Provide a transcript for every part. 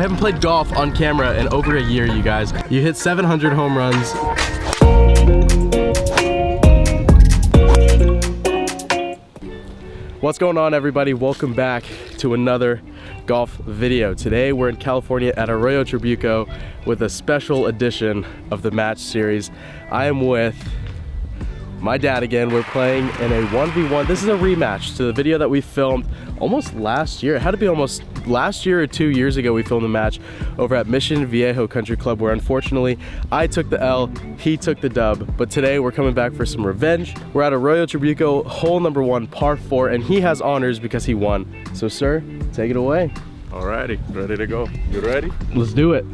we haven't played golf on camera in over a year, you guys. You hit 700 home runs. What's going on, everybody? Welcome back to another golf video. Today we're in California at Arroyo Trabuco with a special edition of the match series. I am with my dad again. We're playing in a 1v1. This is a rematch to the video that we filmed almost last year. It had to be almost last year or 2 years ago. We filmed a match over at Mission Viejo Country Club where unfortunately I took the L, he took the dub. But today we're coming back for some revenge. We're at Arroyo Trabuco, hole number 1, par 4, and he has honors because he won. So sir, take it away. Alrighty, ready to go. You ready? Let's do it.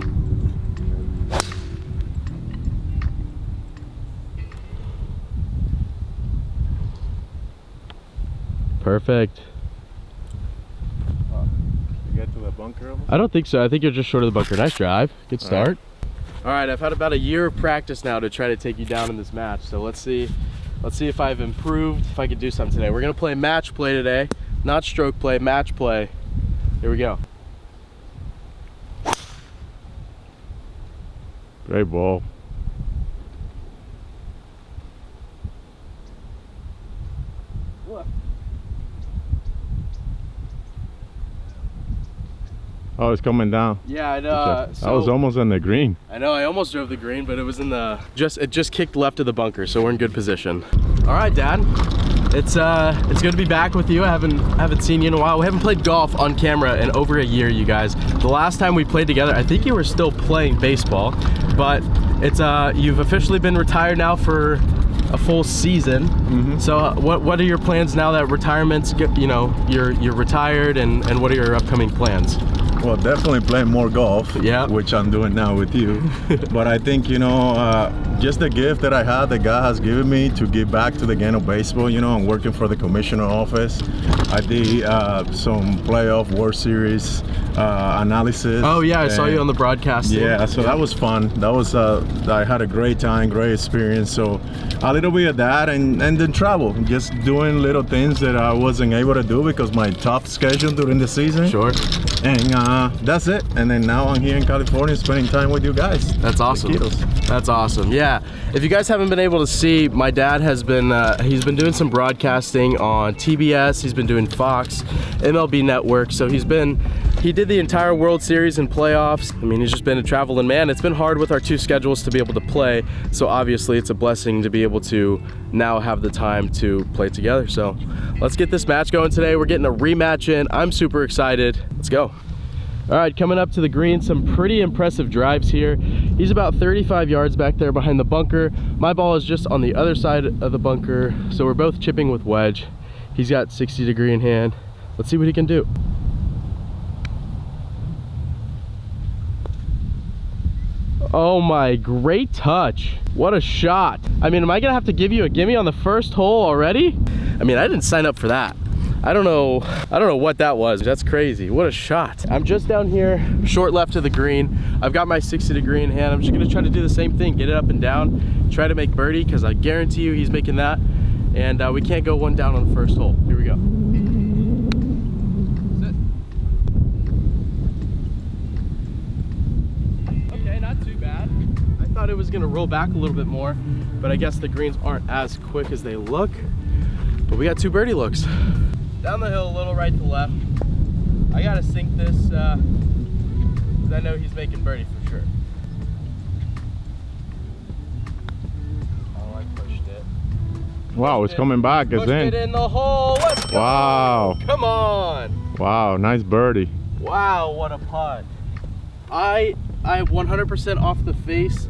Perfect. You get to the bunker almost? I don't think so. I think you're just short of the bunker. Nice drive. Good start. All right, I've had about a year of practice now to try to take you down in this match. So let's see if I've improved, if I can do something today. We're gonna play match play today, not stroke play, match play. Here we go. Great ball. Oh, it's coming down. Yeah, I I was almost on the green. I know, I almost drove the green, but it was in the it just kicked left of the bunker, so we're in good position. All right, Dad. It's good to be back with you. I haven't seen you in a while. We haven't played golf on camera in over a year, you guys. The last time we played together, I think you were still playing baseball, but it's you've officially been retired now for a full season. So what are your plans now that retirement's, you know, you're retired, and what are your upcoming plans? Well, definitely playing more golf, yeah, which I'm doing now with you. But I think, you know, just the gift that I had, that God has given me to give back to the game of baseball. You know, I'm working for the commissioner office. I did some playoff World Series analysis. Oh yeah, I saw you on the broadcast. Yeah, so that was fun. That was I had a great time, great experience. So a little bit of that, and then travel, just doing little things that I wasn't able to do because my tough schedule during the season. Sure. And that's it. And then now I'm here in California spending time with you guys. That's awesome. That's awesome. Yeah, if you guys haven't been able to see, my dad has been he's been doing some broadcasting on TBS. He's been doing Fox, MLB Network. So he did the entire World Series and playoffs. I mean, he's just been a traveling man. It's been hard with our 2 schedules to be able to play. So obviously it's a blessing to be able to now have the time to play together. So let's get this match going today. We're getting a rematch in. I'm super excited. Let's go. All right, coming up to the green, some pretty impressive drives here. He's about 35 yards back there behind the bunker. My ball is just on the other side of the bunker. So we're both chipping with wedge. He's got 60 degree in hand. Let's see what he can do. Oh my, great touch. What a shot. I mean, am I gonna have to give you a gimme on the first hole already? I mean, I didn't sign up for that. I don't know what that was. That's crazy. What a shot. I'm just down here, short left of the green. I've got my 60 degree in hand. I'm just gonna try to do the same thing, get it up and down, try to make birdie, because I guarantee you he's making that. And we can't go 1 down on the first hole. Here we go. It was gonna roll back a little bit more, but I guess the greens aren't as quick as they look. But we got 2 birdie looks. Down the hill a little, right to left. I gotta sink this because I know he's making birdie for sure. Oh, I pushed it. Wow, it's coming back. It's in. Pushed it in the hole. Let's go. Wow. Come on. Wow, nice birdie. Wow, what a putt. I 100% off the face.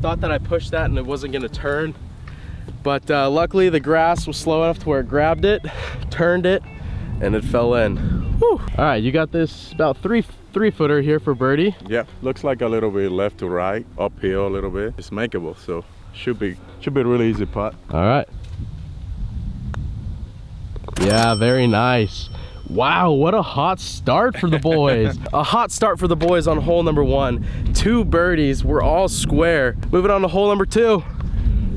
Thought that I pushed that and it wasn't gonna turn, but luckily the grass was slow enough to where it grabbed it, turned it, and it fell in. Whew. All right, you got this about three footer here for birdie. Yeah, looks like a little bit left to right, uphill a little bit. It's makeable, so should be a really easy putt. All right. Yeah, very nice. Wow, what a hot start for the boys. A hot start for the boys on hole number 1. 2 birdies, we're all square. Moving on to hole number 2.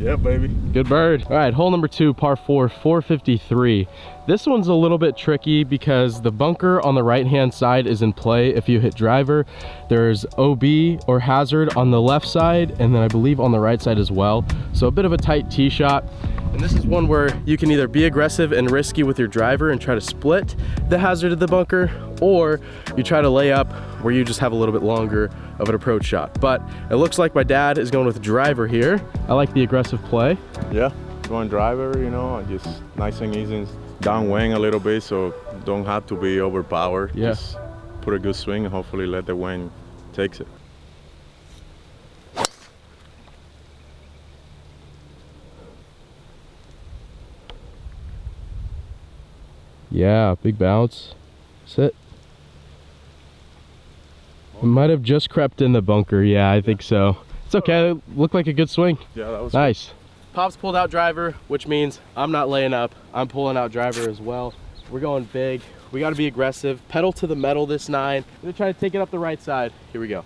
Yeah, baby. Good bird. All right, hole number 2, par 4, 453. This one's a little bit tricky because the bunker on the right-hand side is in play if you hit driver. There's OB or hazard on the left side, and then I believe on the right side as well. So a bit of a tight tee shot. And this is one where you can either be aggressive and risky with your driver and try to split the hazard of the bunker, or you try to lay up where you just have a little bit longer of an approach shot. But it looks like my dad is going with driver here. I like the aggressive play. Yeah, going driver, you know, just nice and easy. Downwind a little bit, so don't have to be overpowered. Yeah. Just put a good swing and hopefully let the wind takes it. Yeah, big bounce. Sit. It might have just crept in the bunker. Yeah, I think so. It's okay. It looked like a good swing. Yeah, that was nice. Pop's pulled out driver, which means I'm not laying up. I'm pulling out driver as well. We're going big. We got to be aggressive. Pedal to the metal this 9. I'm going to try to take it up the right side. Here we go.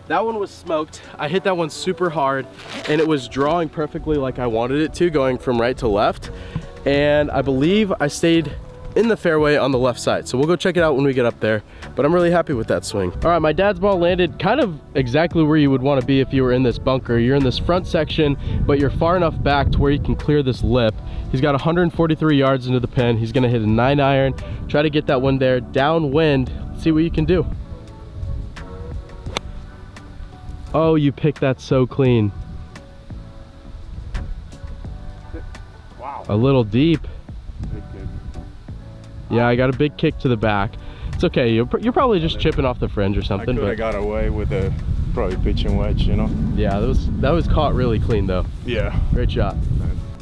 That one was smoked. I hit that one super hard and it was drawing perfectly like I wanted it to, going from right to left. And I believe I stayed in the fairway on the left side. So we'll go check it out when we get up there, but I'm really happy with that swing. All right, my dad's ball landed kind of exactly where you would want to be if you were in this bunker. You're in this front section, but you're far enough back to where you can clear this lip. He's got 143 yards into the pin. He's gonna hit a 9-iron, try to get that one there downwind. See what you can do. Oh, you picked that so clean. Wow. A little deep. big kick. Yeah, I got a big kick to the back. It's okay. You're probably just chipping off the fringe or something. I could have got away with a probably pitching wedge, you know? Yeah, that was caught really clean though. Yeah. Great shot.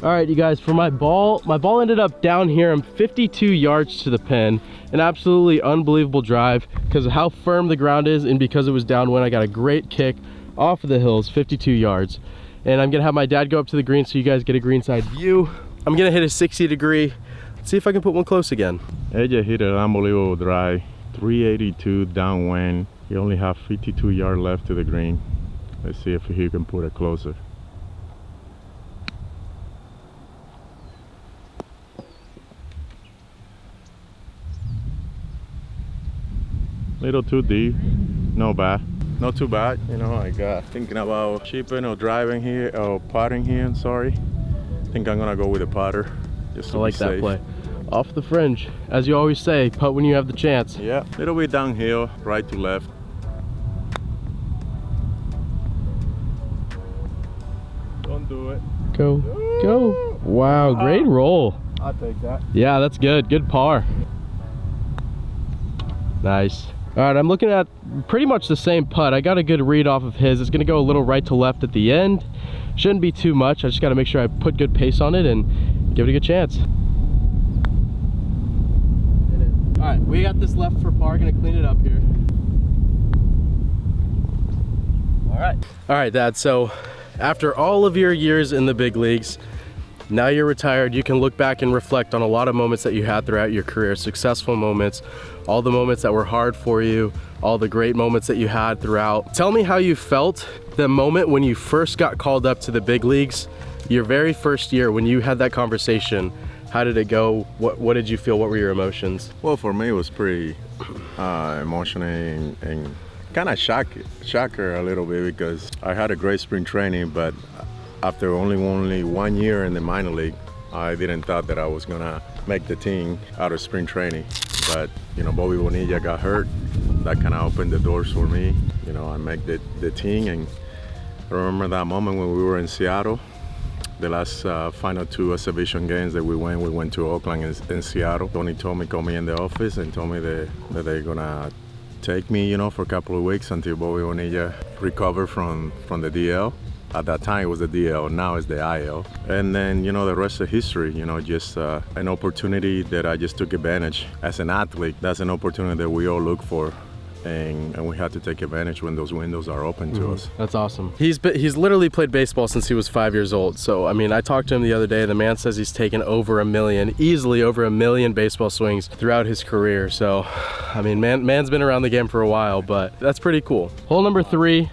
All right, you guys, for my ball ended up down here. I'm 52 yards to the pin. An absolutely unbelievable drive because of how firm the ground is and because it was downwind. I got a great kick off of the hills, 52 yards. And I'm gonna have my dad go up to the green so you guys get a greenside view. I'm gonna hit a 60-degree. Let's see if I can put one close again. AJ hit an unbelievable drive, 382 downwind. He only have 52 yards left to the green. Let's see if he can put it closer. Little too deep, no bad. Not too bad, you know. Like thinking about chipping or driving here or putting here. I'm sorry. I think I'm gonna go with a putter. Just to I like be that safe. play. Off the fringe, as you always say, putt when you have the chance. Yeah, little bit downhill, right to left. Don't do it. Go, go. Wow, great roll. I'll take that. Yeah, that's good. Good par. Nice. All right, I'm looking at pretty much the same putt. I got a good read off of his. It's gonna go a little right to left at the end. Shouldn't be too much. I just gotta make sure I put good pace on it and give it a good chance. All right, we got this left for par. Gonna clean it up here. All right, Dad. So after all of your years in the big leagues, now you're retired, you can look back and reflect on a lot of moments that you had throughout your career, successful moments, all the moments that were hard for you, all the great moments that you had throughout. Tell me how you felt the moment when you first got called up to the big leagues, your very first year, when you had that conversation. How did it go? What did you feel? What were your emotions? Well, for me, it was pretty emotional and kind of shocker a little bit because I had a great spring training, but after only 1 year in the minor league, I didn't thought that I was gonna make the team out of spring training. But you know, Bobby Bonilla got hurt. That kind of opened the doors for me. You know, I made the team, and I remember that moment when we were in Seattle. The last final 2 exhibition games that we went to Oakland and Seattle. Tony told me, called me in the office and told me that they're gonna take me, you know, for a couple of weeks until Bobby Bonilla recovered from the DL. At that time it was the DL, now it's the IL. And then, you know, the rest of history, you know, just an opportunity that I just took advantage. As an athlete, that's an opportunity that we all look for and we have to take advantage when those windows are open to us. That's awesome. He's literally played baseball since he was 5 years old. So, I mean, I talked to him the other day. The man says he's taken over 1 million, easily over 1 million baseball swings throughout his career. So, I mean, man's been around the game for a while, but that's pretty cool. Hole number 3,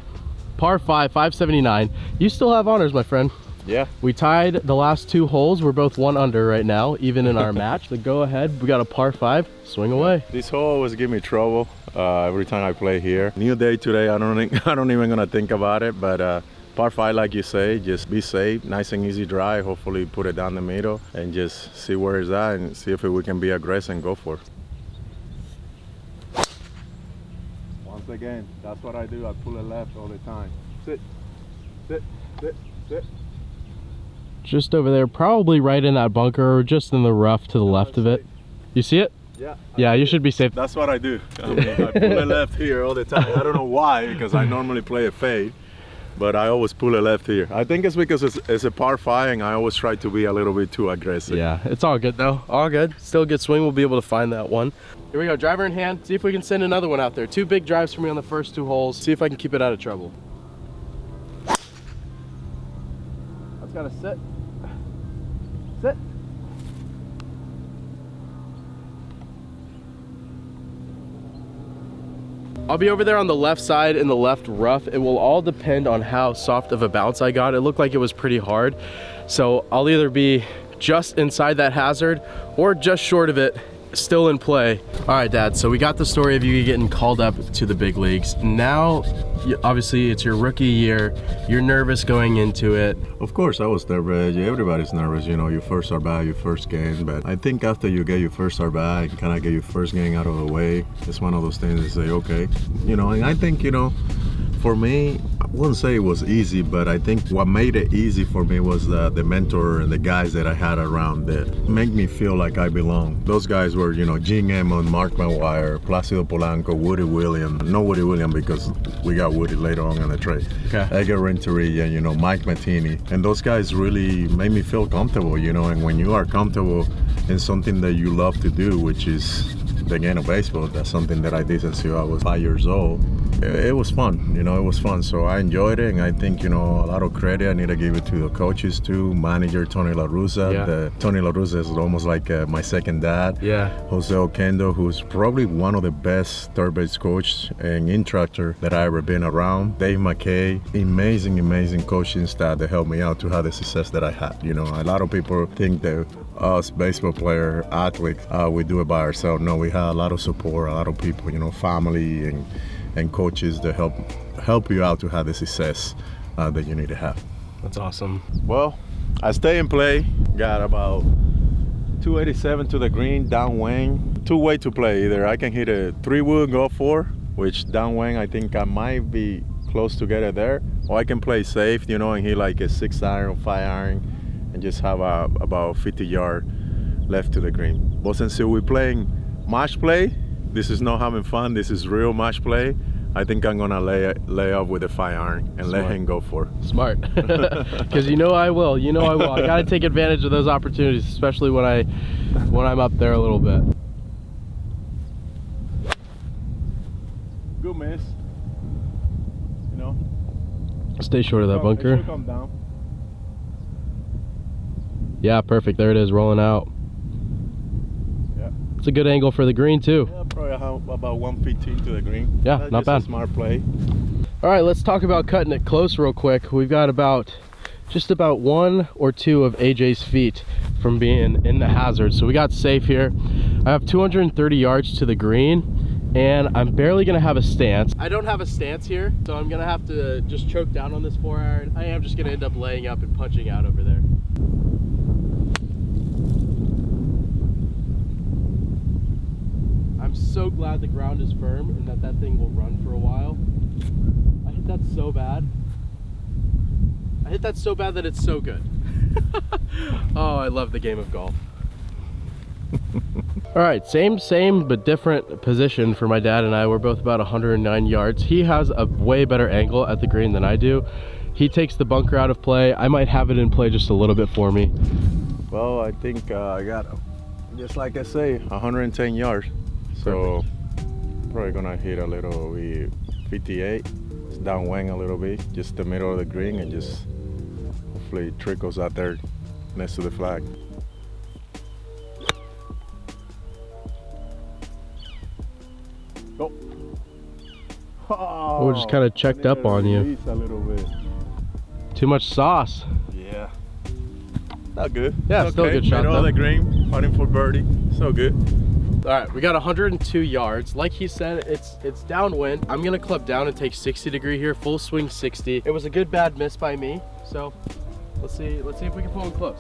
par 5, 579. You still have honors, my friend. Yeah. We tied the last 2 holes. We're both 1 under right now, even in our match. The go ahead, we got a par 5, swing away. This hole always give me trouble every time I play here. New day today, I don't even gonna think about it, but par 5, like you say, just be safe, nice and easy drive, hopefully put it down the middle and just see where it's at and see if we can be aggressive and go for it. Once again, that's what I do, I pull it left all the time. Sit, sit, sit, sit. Just over there, probably right in that bunker or just in the rough to the left of it. You see it? Yeah. Yeah, you should be safe. That's what I do. I mean, I pull it left here all the time. I don't know why, because I normally play a fade, but I always pull it left here. I think it's because it's a par 5 and I always try to be a little bit too aggressive. Yeah, it's all good though. All good. Still a good swing. We'll be able to find that one. Here we go, driver in hand. See if we can send another one out there. 2 big drives for me on the first 2 holes. See if I can keep it out of trouble. That's gotta sit. Sit. I'll be over there on the left side in the left rough. It will all depend on how soft of a bounce I got. It looked like it was pretty hard. So I'll either be just inside that hazard or just short of it, still in play. All right, Dad, so we got the story of you getting called up to the big leagues. Now, obviously it's your rookie year. You're nervous going into it. Of course, I was nervous. Everybody's nervous, you know, your first at-bat, your first game. But I think after you get your first at-bat and kind of get your first game out of the way, it's one of those things that say, okay, you know, and I think, you know, for me, I wouldn't say it was easy, but I think what made it easy for me was the mentor and the guys that I had around that make me feel like I belong. Those guys were, you know, Gene Emmons, Mark McGwire, Placido Polanco, Woody Williams. No Woody Williams because we got Woody later on in the trade. Okay. Edgar Renteria, you know, Mike Matheny. And those guys really made me feel comfortable, you know, and when you are comfortable in something that you love to do, which is the game of baseball, that's something that I did since I was 5 years old. It was fun, you know, it was fun. So I enjoyed it, and I think, you know, a lot of credit I need to give it to the coaches too, manager Tony La Russa. Yeah. Tony La Russa is almost like my second dad. Yeah. Jose Oquendo, who's probably one of the best third base coach and instructor that I ever been around. Dave McKay, amazing coaching staff that helped me out to have the success that I had. You know, a lot of people think that us baseball player, athletes, we do it by ourselves. No, we had a lot of support, a lot of people, you know, family and coaches that help you out to have the success that you need to have. That's awesome. Well, I stay and play. Got about 287 to the green, downwind. 2 ways to play. Either I can hit a 3-wood, go 4, which downwind I think I might be close to get it there, or I can play safe, you know, and hit like a 6-iron, 5-iron, and just have about 50 yards left to the green. But since we're playing match play, this is not having fun, this is real match play. I think I'm gonna lay off with a 5-iron and Smart. let him go for it. Smart. Because you know I will. You know I will. I gotta take advantage of those opportunities, especially when I'm up there a little bit. Good miss. You know. Stay short of that bunker. It should come down. Yeah, perfect. There it is, rolling out. Yeah. It's a good angle for the green too. Yeah, probably about 115 to the green. Yeah, That's not just bad. A smart play. All right, let's talk about cutting it close real quick. We've got just about 1 or 2 of AJ's feet from being in the hazard. So we got safe here. I have 230 yards to the green, and I'm barely gonna have a stance. I don't have a stance here, so I'm gonna have to just choke down on this 4-iron. I am just gonna end up laying up and punching out over there. I'm so glad the ground is firm and that thing will run for a while. I hit that so bad. I hit that so bad that it's so good. Oh, I love the game of golf. All right, same but different position for my dad and I. We're both about 109 yards. He has a way better angle at the green than I do. He takes the bunker out of play. I might have it in play just a little bit for me. Well, I think I got, just like I say, 110 yards. So Probably gonna hit a little 58. It's downwind a little bit, just the middle of the green, and just hopefully it trickles out there next to the flag. Go. Oh, just kind of checked up on you. A little bit. Too much sauce. Yeah. Not good. Yeah, it's still okay. a good shot. Middle of the green, putting for birdie. So good. All right, we got 102 yards. Like he said, it's downwind. I'm gonna club down and take 60-degree here, full swing 60. It was a good bad miss by me. So let's see if we can pull him close.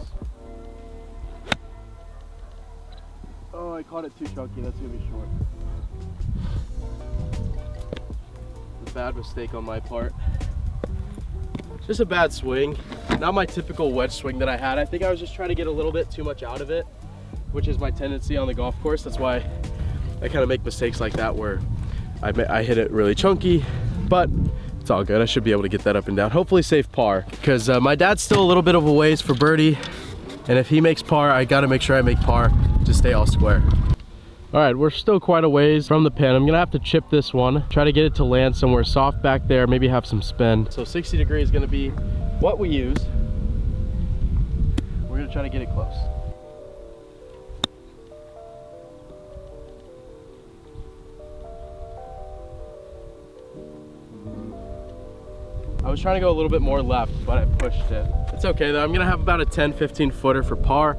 Oh, I caught it too chunky. That's gonna be short. A bad mistake on my part. Just a bad swing. Not my typical wedge swing that I had. I think I was just trying to get a little bit too much out of it, which is my tendency on the golf course. That's why I kind of make mistakes like that where I hit it really chunky, but it's all good. I should be able to get that up and down. Hopefully save par, because my dad's still a little bit of a ways for birdie. And if he makes par, I gotta make sure I make par to stay all square. All right, we're still quite a ways from the pin. I'm gonna have to chip this one, try to get it to land somewhere soft back there, maybe have some spin. So 60 degree is gonna be what we use. We're gonna try to get it close. I was trying to go a little bit more left, but I pushed it. It's okay though. I'm gonna have about a 10-15 footer for par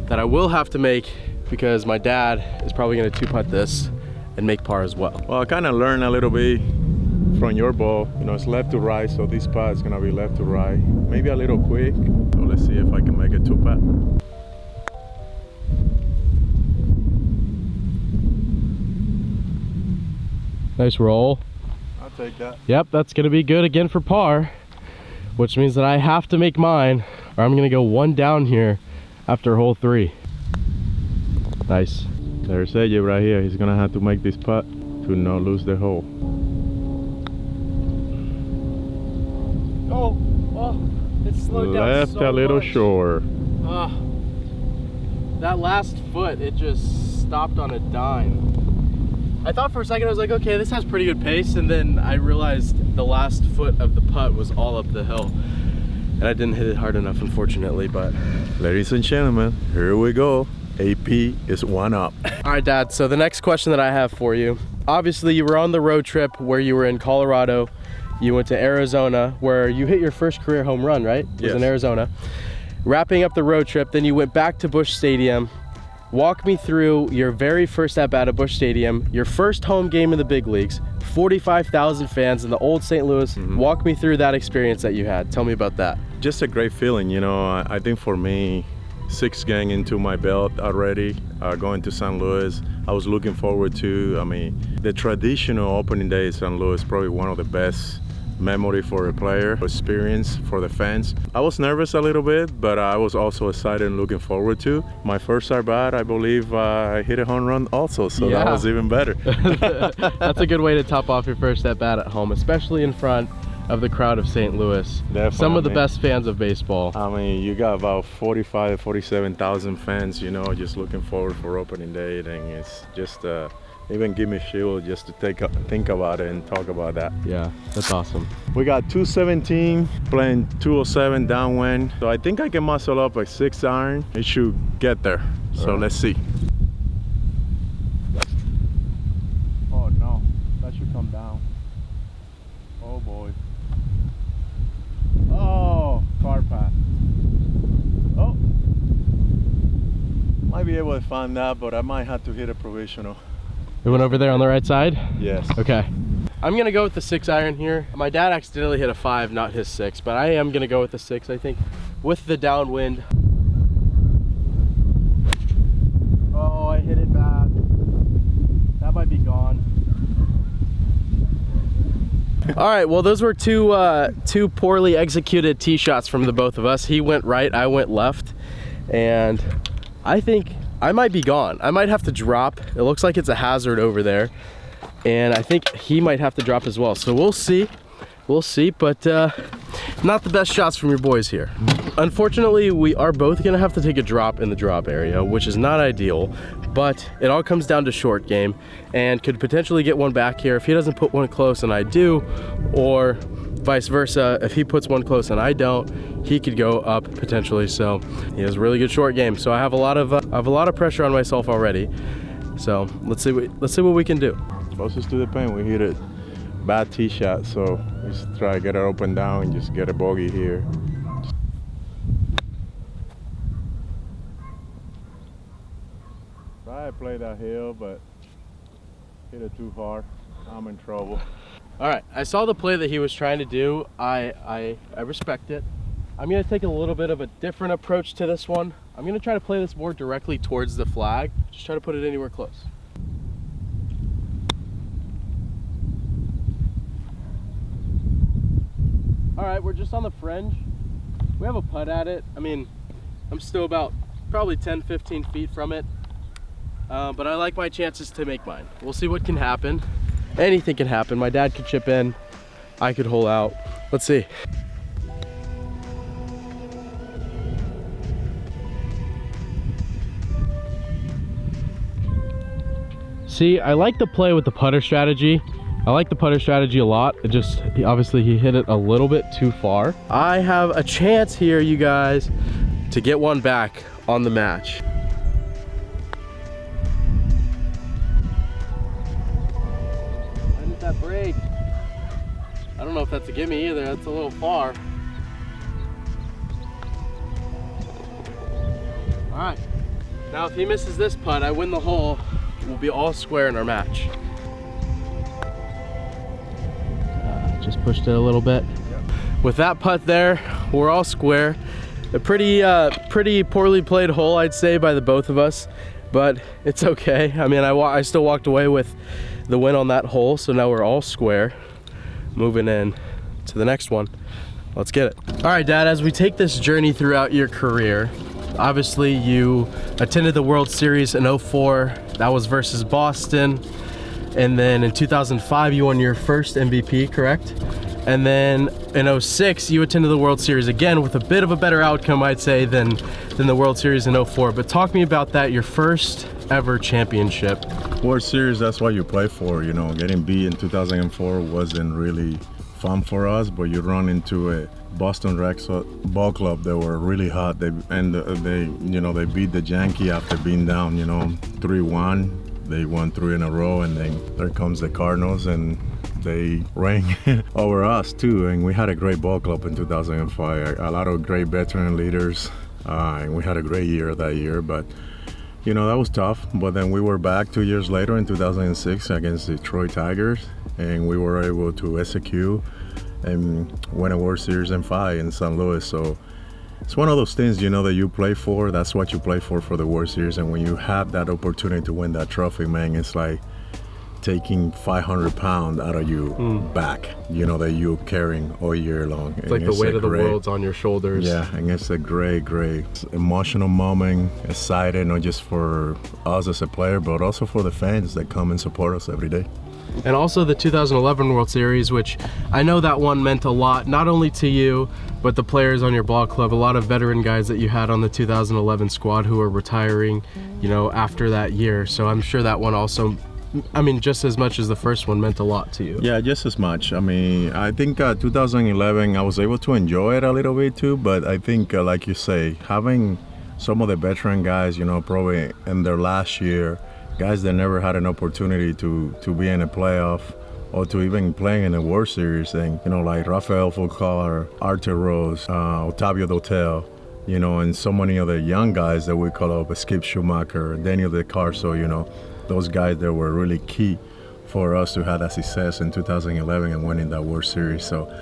that I will have to make, because my dad is probably gonna 2-putt this and make par as well. Well, I kind of learned a little bit from your ball. You know, it's left to right, so this putt is gonna be left to right. Maybe a little quick. So let's see if I can make a 2-putt. Nice roll. I'll take that. Yep, that's gonna be good again for par, which means that I have to make mine, or I'm gonna go one down here after hole 3. Nice. There's AJ right here. He's gonna have to make this putt to not lose the hole. Oh, it slowed down Left so a little much. short. That last foot, it just stopped on a dime. I thought for a second, I was like, okay, this has pretty good pace, and then I realized the last foot of the putt was all up the hill. And I didn't hit it hard enough, unfortunately, but... Ladies and gentlemen, here we go. AP is 1 up. All right, Dad, so the next question that I have for you, obviously you were on the road trip where you were in Colorado, you went to Arizona, where you hit your first career home run, right? It was in Arizona. Wrapping up the road trip, then you went back to Busch Stadium. Walk me through your very first at-bat at Busch Stadium, your first home game in the big leagues, 45,000 fans in the old St. Louis. Walk me through that experience that you had. Tell me about that. Just a great feeling, you know. I think for me, 6 games into my belt already, going to St. Louis, I was looking forward to, I mean, the traditional opening day in St. Louis is probably one of the best memory for a player, experience for the fans. I was nervous a little bit, but I was also excited and looking forward to. My first at bat, I believe I hit a home run also, so that was even better. That's a good way to top off your first at bat at home, especially in front of the crowd of St. Louis. Definitely, some of the best fans of baseball. I mean, you got about 45, 47,000 fans, you know, just looking forward for opening day, and it's just even give me shield just to think about it and talk about that. Yeah, that's awesome. We got 217 playing 207 downwind, so I think I can muscle up a 6 iron. It should get there. So let's see. Oh no, that should come down. Oh boy. Oh, car path. Oh, might be able to find that, but I might have to hit a provisional. It went over there on the right side? Yes. Okay. I'm gonna go with the 6 iron here. My dad accidentally hit a 5, not his 6, but I am gonna go with the 6, I think, with the downwind. Oh, I hit it bad. That might be gone. All right, well, those were two poorly executed tee shots from the both of us. He went right, I went left, and I think I might be gone. I might have to drop. It looks like it's a hazard over there, and I think he might have to drop as well. So we'll see, but not the best shots from your boys here. Unfortunately, we are both gonna have to take a drop in the drop area, which is not ideal, but it all comes down to short game and could potentially get one back here if he doesn't put one close and I do, or vice versa. If he puts one close and I don't, he could go up potentially. So he has a really good short game. So I have a lot of pressure on myself already. So let's see what we can do. Closest to the pin, we hit it. Bad tee shot, so just try to get it open down and just get a bogey here. Try to play that hill, but hit it too hard. I'm in trouble. All right, I saw the play that he was trying to do. I respect it. I'm gonna take a little bit of a different approach to this one. I'm gonna try to play this more directly towards the flag. Just try to put it anywhere close. All right, we're just on the fringe. We have a putt at it. I mean, I'm still about probably 10, 15 feet from it. But I like my chances to make mine. We'll see what can happen. Anything can happen. My dad could chip in. I could hole out. Let's see. See, I like the play with the putter strategy. I like the putter strategy a lot. It just, obviously he hit it a little bit too far. I have a chance here, you guys, to get one back on the match. When did that break? I don't know if that's a gimme either. That's a little far. All right. Now if he misses this putt, I win the hole. We'll be all square in our match. Just pushed it a little bit. With that putt there, we're all square. A pretty poorly played hole, I'd say, by the both of us, but it's okay. I mean, I still walked away with the win on that hole, so now we're all square. Moving in to the next one. Let's get it. All right, Dad, as we take this journey throughout your career, obviously you attended the World Series in 04. That was versus Boston. And then in 2005, you won your first MVP, correct? And then in 06, you attended the World Series again with a bit of a better outcome, I'd say, than the World Series in 04. But talk to me about that, your first ever championship. World Series, that's what you play for, you know. Getting beat in 2004 wasn't really fun for us, but you run into a Boston Red Sox ball club that were really hot. They beat the Yankees after being down, 3-1. They won 3 in a row, and then there comes the Cardinals, and they rang over us too. And we had a great ball club in 2005. A lot of great veteran leaders, and we had a great year that year. But that was tough. But then we were back 2 years later in 2006 against the Detroit Tigers, and we were able to execute and win a World Series in 5 in St. Louis. So it's one of those things, that you play for. That's what you play for the World Series. And when you have that opportunity to win that trophy, man, it's like taking 500 pounds out of you back, that you're carrying all year long. It's like the weight of the world's on your shoulders. Yeah, and it's a great emotional moment, excited, not just for us as a player, but also for the fans that come and support us every day. And also the 2011 World Series, which I know that one meant a lot, not only to you, but the players on your ball club, a lot of veteran guys that you had on the 2011 squad who are retiring, after that year. So I'm sure that one also, just as much as the first one, meant a lot to you. Yeah, just as much. I think 2011, I was able to enjoy it a little bit too, but I think, like you say, having some of the veteran guys, probably in their last year, guys that never had an opportunity to be in a playoff or to even play in a World Series thing, like Rafael Fulcar, Arthur Rose, Otavio Dotel, and so many other young guys that we call up, Skip Schumacher, Daniel DeCarso, those guys that were really key for us to have that success in 2011 and winning that World Series. So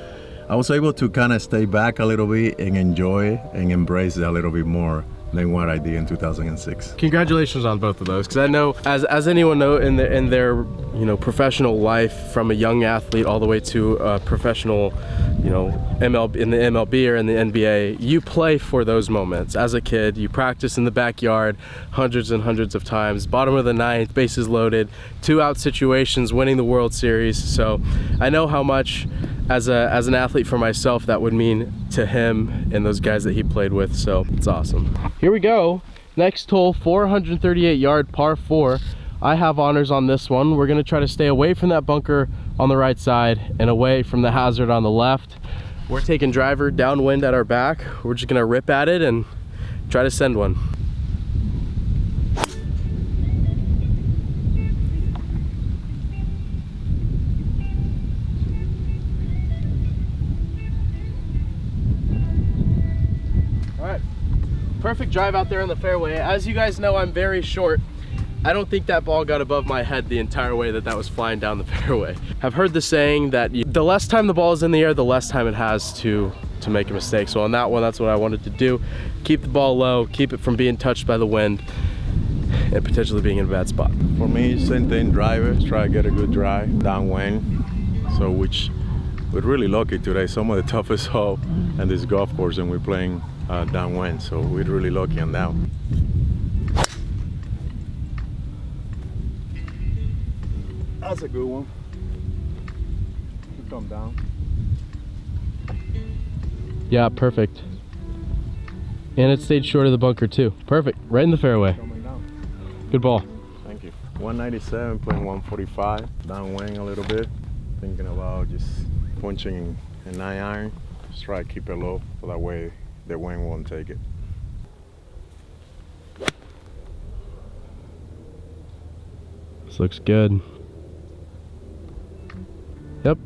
I was able to kind of stay back a little bit and enjoy it and embrace it a little bit more than what I did in 2006. Congratulations on both of those, because I know, as anyone know, in their professional life, from a young athlete all the way to a professional, MLB, in the MLB or in the NBA, you play for those moments. As a kid, you practice in the backyard hundreds and hundreds of times, bottom of the ninth, bases loaded, 2-out situations, winning the World Series. So I know how much as an athlete for myself, that would mean to him and those guys that he played with. So it's awesome. Here we go. Next hole, 438 yard par 4. I have honors on this one. We're gonna try to stay away from that bunker on the right side and away from the hazard on the left. We're taking driver downwind at our back. We're just gonna rip at it and try to send one. All right, perfect drive out there in the fairway. As you guys know, I'm very short. I don't think that ball got above my head the entire way that was flying down the fairway. I've heard the saying that the less time the ball is in the air, the less time it has to make a mistake. So on that one, that's what I wanted to do. Keep the ball low, keep it from being touched by the wind and potentially being in a bad spot. For me, same thing, driver, try to get a good drive downwind. So which we're really lucky today. Some of the toughest hole in this golf course, and we're playing downwind. So we're really lucky on that one. That's a good one. Should come down. Yeah, perfect. And it stayed short of the bunker too. Perfect, right in the fairway. Coming down. Good ball. Thank you. 197, playing 145. Downwind a little bit. Thinking about just punching a 9-iron. Just try to keep it low, so that way the wind won't take it. This looks good. Yep.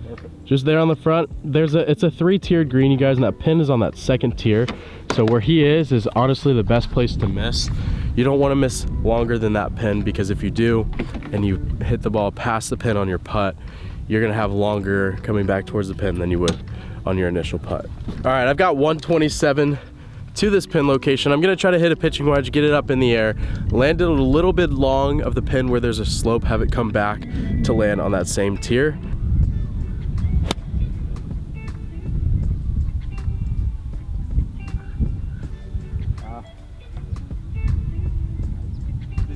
Perfect. Just there on the front, it's a 3-tiered green, you guys, and that pin is on that 2nd tier. So where he is honestly the best place to miss. You don't want to miss longer than that pin, because if you do and you hit the ball past the pin on your putt, you're gonna have longer coming back towards the pin than you would on your initial putt. All right, I've got 127 to this pin location. I'm gonna try to hit a pitching wedge, get it up in the air, land it a little bit long of the pin where there's a slope, have it come back to land on that same tier.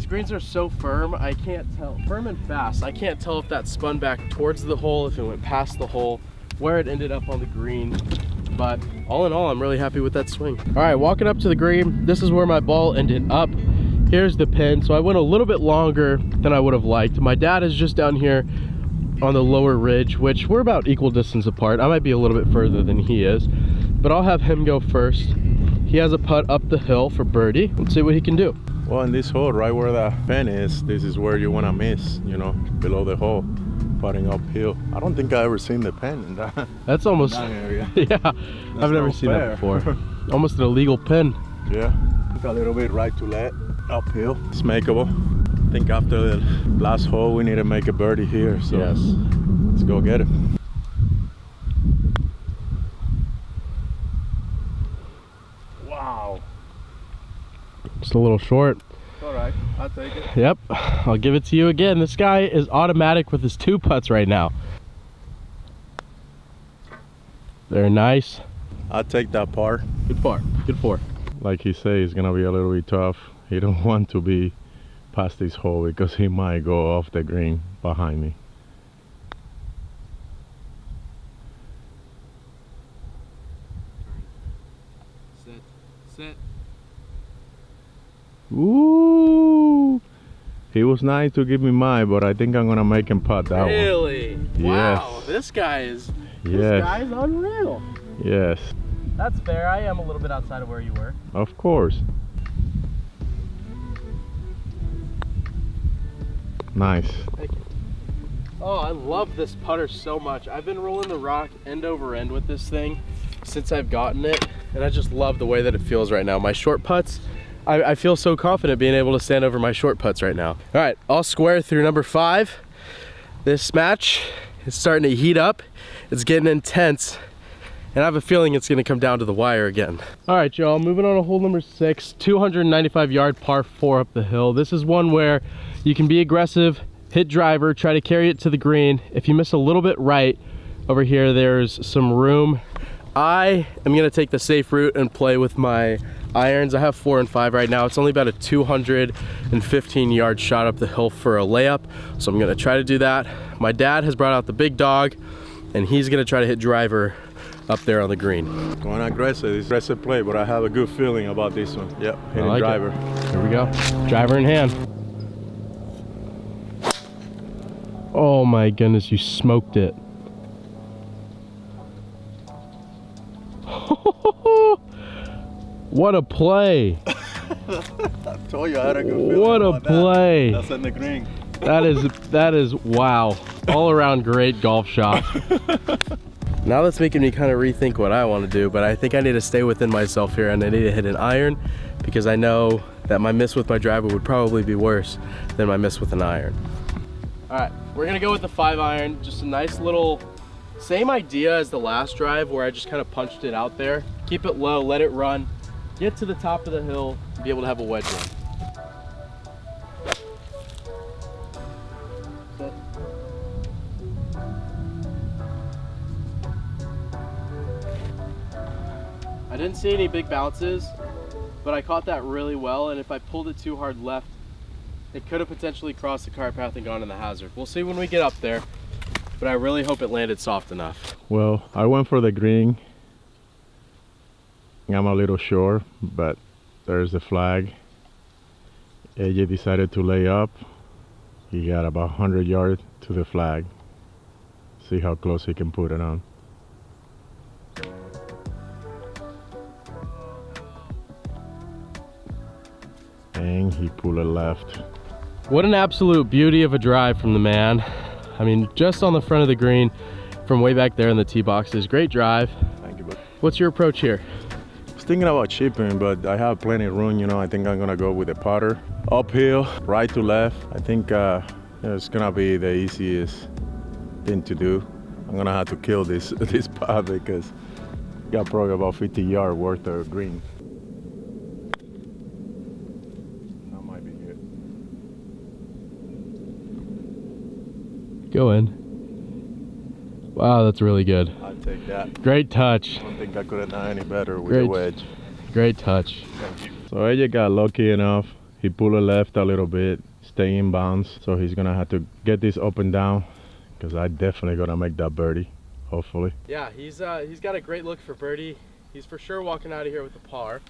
Greens are so firm, I can't tell, firm and fast, I can't tell if that spun back towards the hole, if it went past the hole, where it ended up on the green. But all in all, I'm really happy with that swing. All right, walking up to the green, this is where my ball ended up. Here's the pin, so I went a little bit longer than I would have liked. My dad is just down here on the lower ridge, which we're about equal distance apart. I might be a little bit further than he is, but I'll have him go first. He has a putt up the hill for birdie. Let's see what he can do. Well, in this hole, right where the pin is, this is where you want to miss, you know, below the hole, putting uphill. I don't think I've ever seen the pin in that. That's almost, that area. Yeah, I've never seen that before. Almost an illegal pin. Yeah, took a little bit right to left, uphill. It's makeable. I think after the last hole, we need to make a birdie here. So yes, let's go get it. Wow. Just a little short. All right, I'll take it. Yep, I'll give it to you again. This guy is automatic with his 2 putts right now. Very nice. I'll take that par. Good par, good par. Like he says, it's gonna be a little bit tough. He don't want to be past this hole because he might go off the green behind me. Sit, sit. Ooh, he was nice to give me mine, but I think I'm gonna make him putt that one. Really? Wow, Yes. this guy's unreal. Yes, That's fair. I am a little bit outside of where you were. of course. Nice. Thank you. Oh, I love this putter so much. I've been rolling the rock end over end with this thing since I've gotten it, and I just love the way that it feels right now. My short putts, I feel so confident being able to stand over my short putts right now. All right, all square through number 5. This match is starting to heat up. It's getting intense, and I have a feeling it's gonna come down to the wire again. All right, y'all, moving on to hole number 6, 295 yard par 4 up the hill. This is one where you can be aggressive, hit driver, try to carry it to the green. If you miss a little bit right over here, there's some room. I am gonna take the safe route and play with my irons. I have 4 and 5 right now. It's only about a 215 yard shot up the hill for a layup, so I'm gonna try to do that. My dad has brought out the big dog, and he's gonna try to hit driver up there on the green. Going aggressive, it's aggressive play, but I have a good feeling about this one. Yep, hitting like driver. Here we go. Driver in hand. Oh my goodness, you smoked it. What a play. I told you I had a good feeling. What a play. That's in the green. That is wow. All around great golf shot. Now that's making me kind of rethink what I want to do, but I think I need to stay within myself here, and I need to hit an iron because I know that my miss with my driver would probably be worse than my miss with an iron. All right, we're gonna go with the 5-iron. Just a nice little, same idea as the last drive where I just kind of punched it out there. Keep it low, let it run, get to the top of the hill, and be able to have a wedge run. I didn't see any big bounces, but I caught that really well, and if I pulled it too hard left, it could have potentially crossed the car path and gone in the hazard. We'll see when we get up there, but I really hope it landed soft enough. Well, I went for the green. I'm a little short, but there's the flag. AJ decided to lay up. He got about 100 yards to the flag. See how close he can put it on. And he pulled it left. What an absolute beauty of a drive from the man. I mean, just on the front of the green from way back there in the tee boxes. Great drive. Thank you, bud. What's your approach here? I was thinking about chipping, but I have plenty of room, you know. I think I'm gonna go with a putter. Uphill, right to left. I think it's gonna be the easiest thing to do. I'm gonna have to kill this putt because I got probably about 50 yards worth of green. That might be good. Go in. Wow, that's really good. I'll take that. Great touch. I don't think I could have done any better with the wedge. Great touch. Thank you. So AJ got lucky enough. He pulled it left a little bit, stay in bounds. So he's gonna have to get this up and down because I definitely gonna make that birdie, hopefully. Yeah, he's got a great look for birdie. He's for sure walking out of here with a par.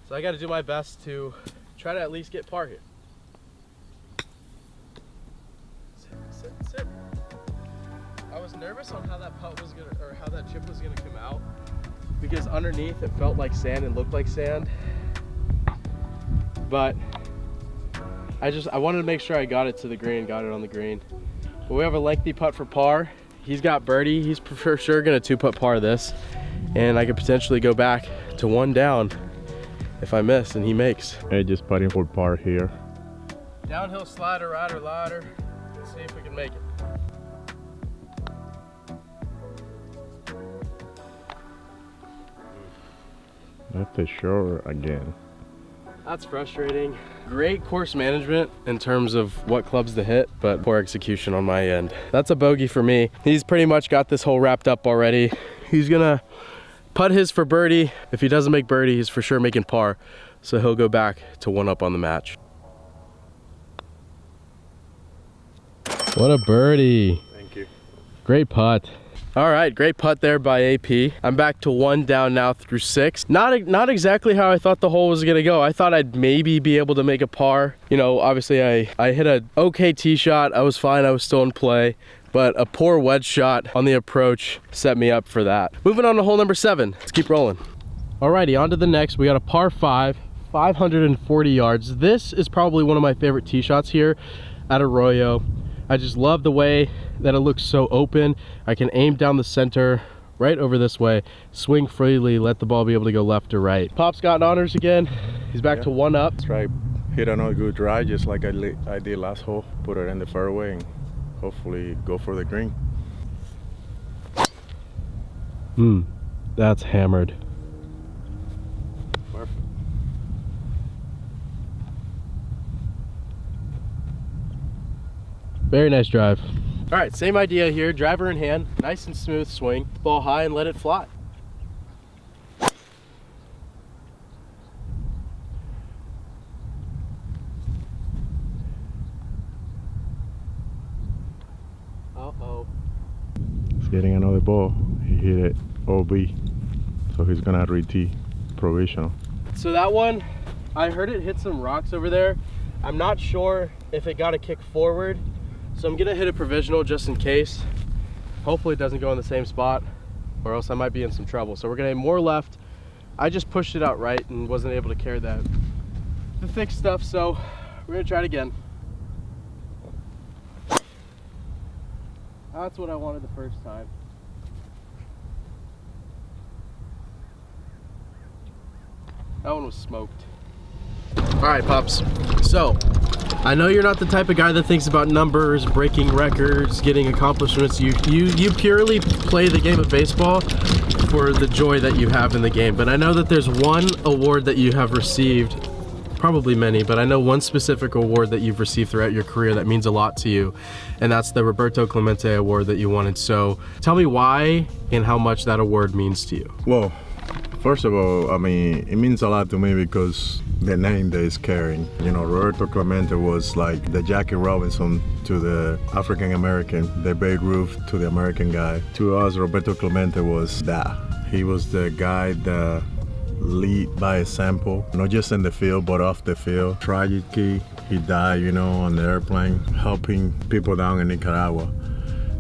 So I got to do my best to try to at least get par here. Sit, sit, sit. I was nervous on how that putt was gonna, or how that chip was gonna come out, because underneath it felt like sand and looked like sand. But I wanted to make sure I got it to the green, got it on the green. But we have a lengthy putt for par. He's got birdie. He's for sure gonna 2-putt par this, and I could potentially go back to 1 down if I miss and he makes. Hey, just putting for par here. Downhill slider, rider, ladder. Let's see if we can make it. Left it short again. That's frustrating. Great course management in terms of what clubs to hit, but poor execution on my end. That's a bogey for me. He's pretty much got this hole wrapped up already. He's gonna putt his for birdie. If he doesn't make birdie, he's for sure making par. So he'll go back to 1 up on the match. What a birdie. Thank you. Great putt. All right, great putt there by AP. I'm back to 1 down now through 6. Not exactly how I thought the hole was gonna go. I thought I'd maybe be able to make a par. You know, obviously I hit a okay tee shot. I was fine, I was still in play, but a poor wedge shot on the approach set me up for that. Moving on to hole number 7. Let's keep rolling. Alrighty, on to the next. We got a par 5, 540 yards. This is probably one of my favorite tee shots here at Arroyo. I just love the way that it looks so open. I can aim down the center right over this way, swing freely, let the ball be able to go left or right. Pop's got honors again. He's back to 1 up. Let's try hit another good drive just like I did last hole. Put it in the fairway and hopefully go for the green. That's hammered. Perfect. Very nice drive. All right, same idea here. Driver in hand, nice and smooth swing. Ball high and let it fly. It's getting another ball. He hit it OB, so he's gonna re-tee provisional. So that one, I heard it hit some rocks over there. I'm not sure if it got a kick forward, so I'm gonna hit a provisional just in case. Hopefully it doesn't go in the same spot, or else I might be in some trouble. So we're gonna aim more left. I just pushed it out right and wasn't able to carry the thick stuff, so we're gonna try it again. That's what I wanted the first time. That one was smoked. All right, Pops. So, I know you're not the type of guy that thinks about numbers, breaking records, getting accomplishments. You purely play the game of baseball for the joy that you have in the game. But I know that there's one award that you have received, probably many, but I know one specific award that you've received throughout your career that means a lot to you, and that's the Roberto Clemente Award that you wanted. So tell me why and how much that award means to you. Well, first of all, I mean, it means a lot to me because the name that is carrying. You know, Roberto Clemente was like the Jackie Robinson to the African American, the Babe Ruth to the American guy. To us, Roberto Clemente was that. He was the guy that lead by example, not just in the field but off the field. Tragically, he died, you know, on the airplane helping people down in Nicaragua.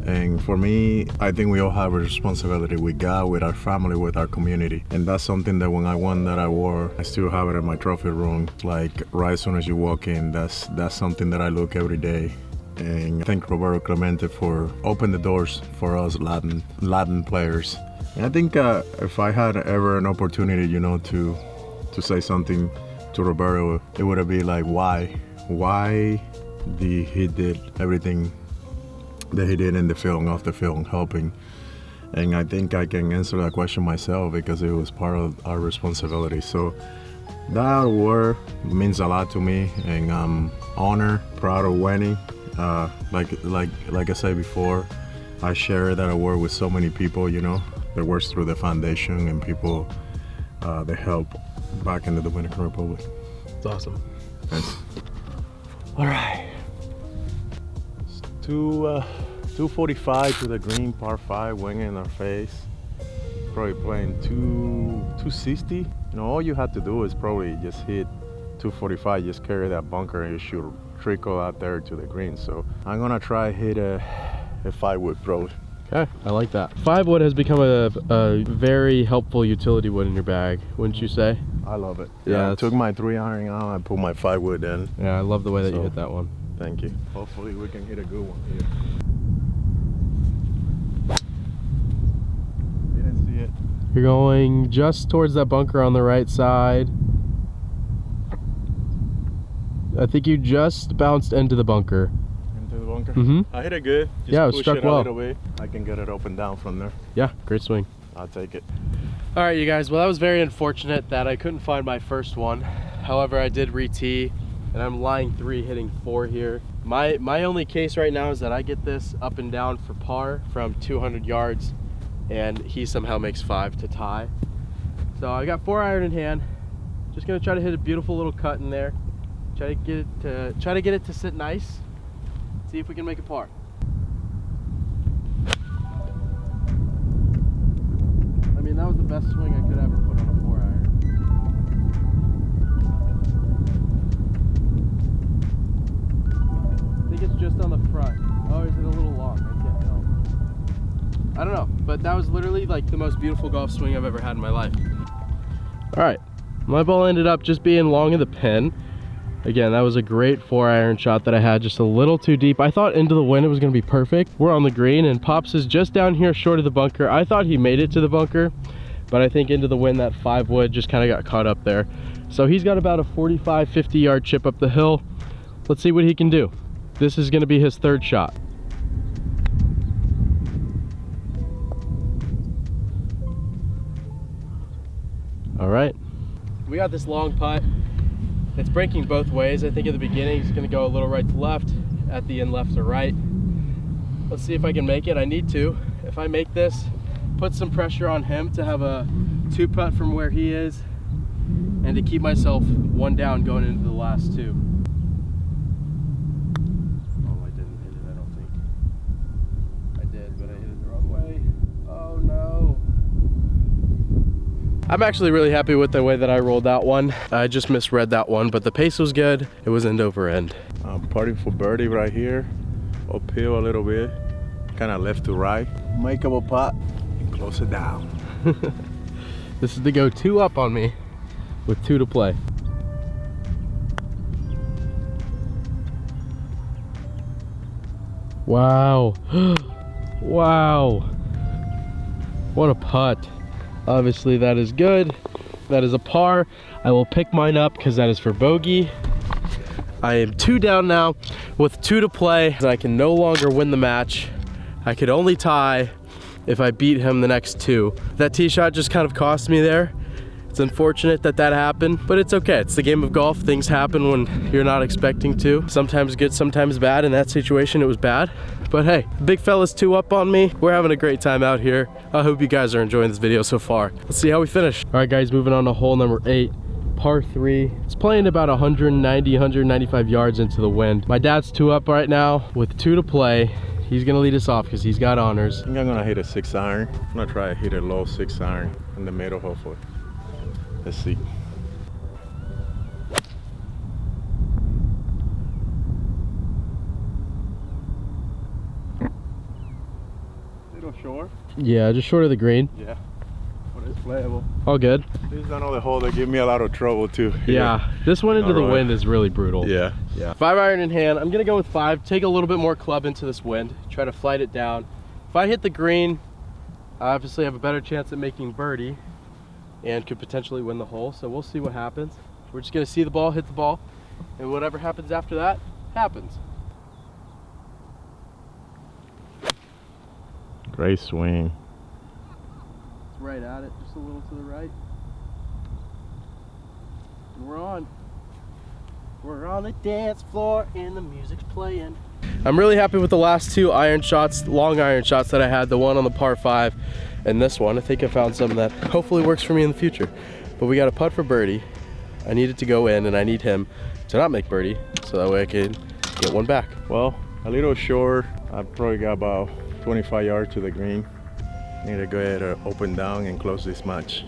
And for me, I think we all have a responsibility with God, with our family, with our community. And that's something that when I won that award, I still have it in my trophy room. Like right as soon as you walk in, that's something that I look every day. And I thank Roberto Clemente for opening the doors for us Latin players. And I think if I had ever an opportunity, you know, to say something to Roberto, it would be like, why he did everything that he did in the field and off the field, helping. And I think I can answer that question myself because it was part of our responsibility. So that award means a lot to me, and I'm honored, proud of winning. Like I said before, I share that award with so many people, you know, that works through the foundation and people that help back in the Dominican Republic. It's awesome. Thanks. All right. 245 to the green, par 5, wing in our face. Probably playing 260. You know, all you have to do is probably just hit 245, just carry that bunker and you should trickle out there to the green. So I'm gonna try hit a 5-wood pro. Okay, I like that. 5-wood has become a very helpful utility wood in your bag, wouldn't you say? I love it. Yeah, I took my 3-iron out, I put my 5-wood in. Yeah, I love the way that you hit that one. Thank you. Hopefully we can hit a good one here. Didn't see it. You're going just towards that bunker on the right side. I think you just bounced into the bunker. Into the bunker? Mm-hmm. I hit it good. Just yeah, it was push struck it well. a little bit. I can get it up and down from there. Yeah, great swing. I'll take it. All right, you guys. Well, that was very unfortunate that I couldn't find my first one. However, I did re-tee, and I'm lying 3, hitting 4 here. My only case right now is that I get this up and down for par from 200 yards, and he somehow makes 5 to tie. So I got 4-iron in hand. Just gonna try to hit a beautiful little cut in there. Try to get it to sit nice. See if we can make a par. I mean, that was the best swing I could ever put on a 4-iron. I think it's just on the front. Oh, is it a little long? I can't tell. I don't know, but that was literally like the most beautiful golf swing I've ever had in my life. All right, my ball ended up just being long in the pin. Again, that was a great 4-iron shot that I had, just a little too deep. I thought into the wind it was gonna be perfect. We're on the green and Pops is just down here short of the bunker. I thought he made it to the bunker, but I think into the wind that 5-wood just kind of got caught up there. So he's got about a 45, 50 yard chip up the hill. Let's see what he can do. This is gonna be his 3rd shot. All right, we got this long putt. It's breaking both ways. I think at the beginning it's gonna go a little right to left, at the end left to right. Let's see if I can make it. I need to. If I make this, put some pressure on him to have a 2-putt from where he is, and to keep myself 1 down going into the last 2. Oh, I didn't hit it, I don't think. I did, but I hit it the wrong way. I'm actually really happy with the way that I rolled that one. I just misread that one, but the pace was good. It was end over end. I'm putting for birdie right here. Uphill a little bit, kind of left to right. Make up a putt and close it down. This is to go 2 up on me with 2 to play. Wow. Wow. What a putt. Obviously that is good. That is a par. I will pick mine up because that is for bogey. I am 2 down now with 2 to play. I can no longer win the match. I could only tie if I beat him the next 2. That tee shot just kind of cost me there. It's unfortunate that that happened, but it's okay. It's the game of golf. Things happen when you're not expecting to. Sometimes good, sometimes bad. In that situation, it was bad. But hey, the big fella's 2 up on me. We're having a great time out here. I hope you guys are enjoying this video so far. Let's see how we finish. All right, guys, moving on to hole number 8. Par 3. It's playing about 190, 195 yards into the wind. My dad's 2 up right now with 2 to play. He's gonna lead us off because he's got honors. I think I'm gonna hit a 6 iron. I'm gonna try to hit a low 6 iron in the middle, hopefully. Let's see. Little short. Yeah, just short of the green. Yeah, but it's playable. All good. This is another hole that give me a lot of trouble too. Yeah, this one into the wind is really brutal. Yeah. 5 iron in hand. I'm gonna go with 5. Take a little bit more club into this wind. Try to flight it down. If I hit the green, I obviously have a better chance at making birdie and could potentially win the hole. So we'll see what happens. We're just gonna see the ball, hit the ball, and whatever happens after that, happens. Great swing. It's right at it, just a little to the right. And we're on. We're on the dance floor and the music's playing. I'm really happy with the last 2 iron shots, long iron shots that I had, the one on the par 5 and this one. I think I found something that hopefully works for me in the future. But we got a putt for birdie. I need it to go in and I need him to not make birdie so that way I can get one back. Well, a little short. I probably got about 25 yards to the green. Need to go ahead and open down and close this match.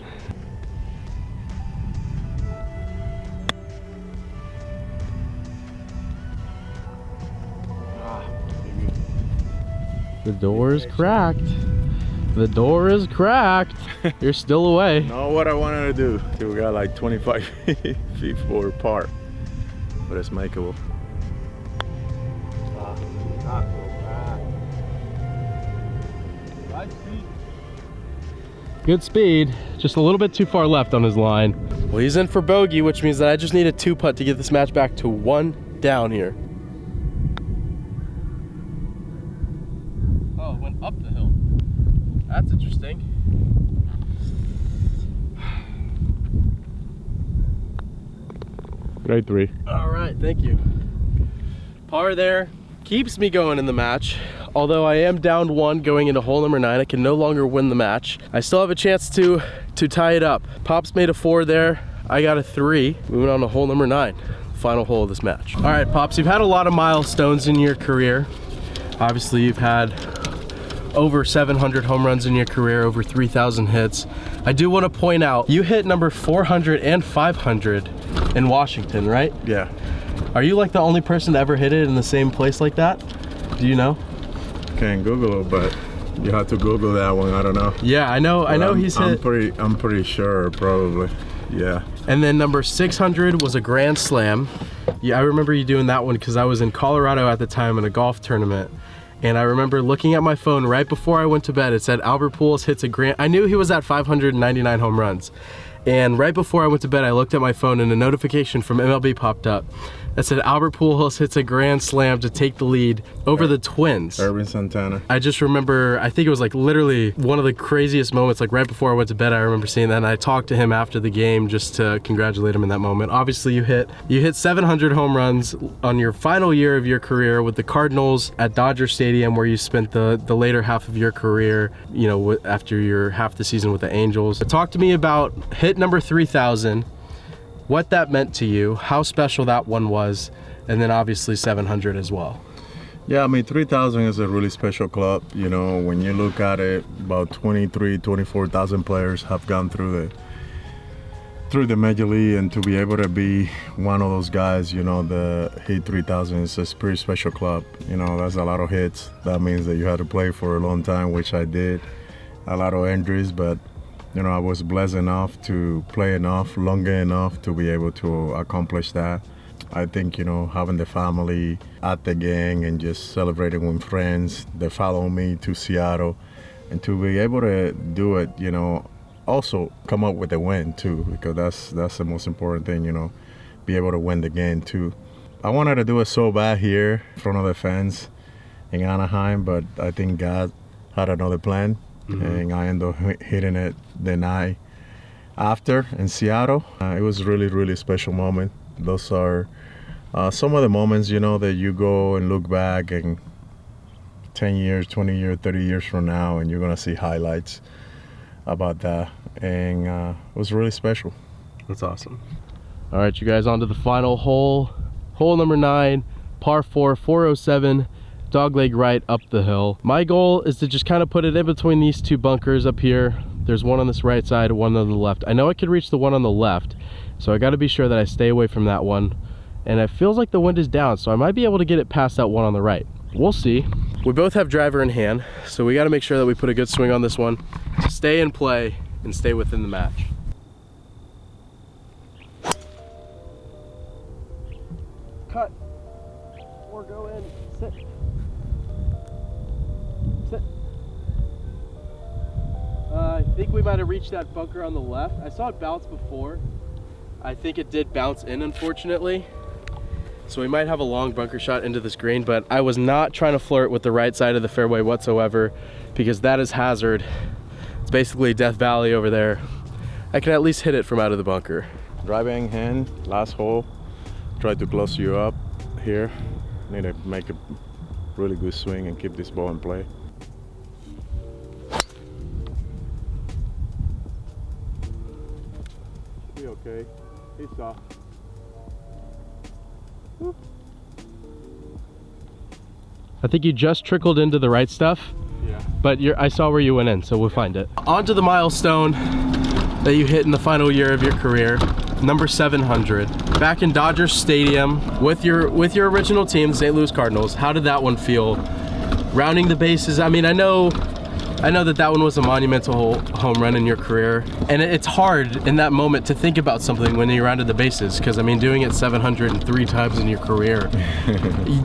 The door is cracked. The door is cracked. You're still away. Not what I wanted to do. We got like 25 feet for par, but it's makeable. Good speed, just a little bit too far left on his line. Well, he's in for bogey, which means that I just need a 2 putt to get this match back to 1 down here. Oh, it went up the hill. That's interesting. Grade 3. All right, thank you. Par there. Keeps me going in the match. Although I am down 1 going into hole number 9, I can no longer win the match. I still have a chance to tie it up. Pops made a 4 there. I got a 3. Moving on to hole number 9, final hole of this match. All right, Pops, you've had a lot of milestones in your career. Obviously, you've had over 700 home runs in your career, over 3,000 hits. I do want to point out, you hit number 400 and 500 in Washington, right? Yeah. Are you like the only person to ever hit it in the same place like that? Do you know? Can't Google it, but you have to Google that one. I don't know. Yeah, I know. I know he's hit. I'm pretty sure, probably. Yeah. And then number 600 was a Grand Slam. Yeah, I remember you doing that one because I was in Colorado at the time in a golf tournament. And I remember looking at my phone right before I went to bed. It said Albert Pujols hits a grand. I knew he was at 599 home runs. And right before I went to bed, I looked at my phone and a notification from MLB popped up that said Albert Pujols hits a grand slam to take the lead over the Twins. Irvin Santana. I just remember, I think it was like literally one of the craziest moments, like right before I went to bed, I remember seeing that, and I talked to him after the game just to congratulate him in that moment. Obviously you hit 700 home runs on your final year of your career with the Cardinals at Dodger Stadium, where you spent the later half of your career, you know, after your half the season with the Angels. Talk to me about hit number 3,000, what that meant to you, how special that one was, and then obviously 700 as well. Yeah, I mean, 3,000 is a really special club. You know, when you look at it, about 24,000 players have gone through through the major league and to be able to be one of those guys, you know, the Heat 3000 is a pretty special club. You know, that's a lot of hits. That means that you had to play for a long time, which I did. A lot of injuries, but you know, I was blessed enough to play enough, longer enough to be able to accomplish that. I think, you know, having the family at the game and just celebrating with friends that follow me to Seattle and to be able to do it, you know, also come up with a win too, because that's the most important thing, you know, be able to win the game too. I wanted to do it so bad here in front of the fans in Anaheim, but I think God had another plan, and I ended up hitting it the night after in Seattle. It was really, really special moment. Those are some of the moments, you know, that you go and look back and 10 years, 20 years, 30 years from now, and you're gonna see highlights about that, and it was really special. That's awesome. All right, you guys, on to the final hole. Hole number 9, par 4, 407, dogleg right up the hill. My goal is to just kind of put it in between these two bunkers up here. There's one on this right side, one on the left. I know I could reach the one on the left, so I got to be sure that I stay away from that one. And it feels like the wind is down, so I might be able to get it past that one on the right. We'll see. We both have driver in hand, so we got to make sure that we put a good swing on this one to stay in play and stay within the match. Cut. Or go in. Sit. Sit. I think we might have reached that bunker on the left. I saw it bounce before. I think it did bounce in, unfortunately. So we might have a long bunker shot into this green, but I was not trying to flirt with the right side of the fairway whatsoever, because that is hazard. It's basically Death Valley over there. I can at least hit it from out of the bunker. Driving hand, last hole. Try to close you up here. Need to make a really good swing and keep this ball in play. Should be okay. He's soft. I think you just trickled into the right stuff. Yeah. But I saw where you went in, so we'll find it. On to the milestone that you hit in the final year of your career, number 700. Back in Dodger Stadium with your original team, the St. Louis Cardinals. How did that one feel? Rounding the bases. I mean, I know that one was a monumental home run in your career, and it's hard in that moment to think about something when you rounded the bases, because I mean, doing it 703 times in your career,